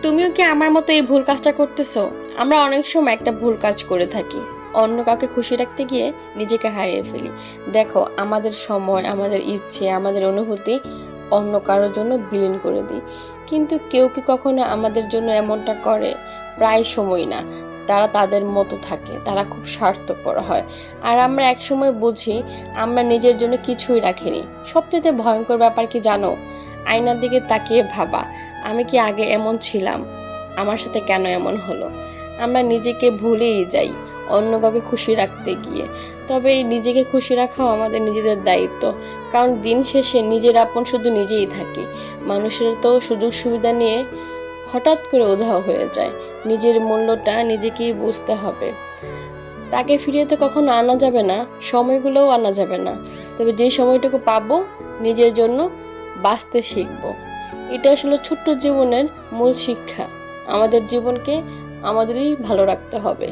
তুমিও কি আমার মতো এই ভুল কাজটা করতেছো? আমরা অনেক সময় একটা ভুল কাজ করে থাকি, অন্য কাউকে খুশি রাখতে গিয়ে নিজেকে হারিয়ে ফেলি। দেখো, আমাদের সময়, আমাদের ইচ্ছে, আমাদের অনুভূতি অন্য কারোর জন্য বিলীন করে দিই। কিন্তু কেউ কি কখনো আমাদের জন্য এমনটা করে? প্রায় সময় না। তারা তাদের মতো থাকে, তারা খুব স্বার্থপর হয়। আর আমরা একসময় বুঝি আমরা নিজের জন্য কিছুই রাখিনি। সবচেয়ে ভয়ঙ্কর ব্যাপার কি জানো? আয়নার দিকে তাকিয়ে ভাবা, আমি কি আগে এমন ছিলাম? আমার সাথে কেন এমন হলো? আমরা নিজেকে ভুলেই যাই অন্য কাউকে খুশি রাখতে গিয়ে। তবে এই নিজেকে খুশি রাখাও আমাদের নিজেদের দায়িত্ব। কারণ দিন শেষে নিজের আপন শুধু নিজেই থাকে। মানুষের তো সুযোগ সুবিধা নিয়ে হঠাৎ করে উধাও হয়ে যায়। নিজের মূল্যটা নিজেকেই বুঝতে হবে। তাকে ফিরিয়ে তো কখনো আনা যাবে না, সময়গুলোও আনা যাবে না। তবে যে সময়টুকু পাবো, নিজের জন্য বাঁচতে শিখবো। এটা আসলে ছোট্ট জীবনের মূল শিক্ষা। আমাদের জীবনকে আমাদেরই ভালো রাখতে হবে।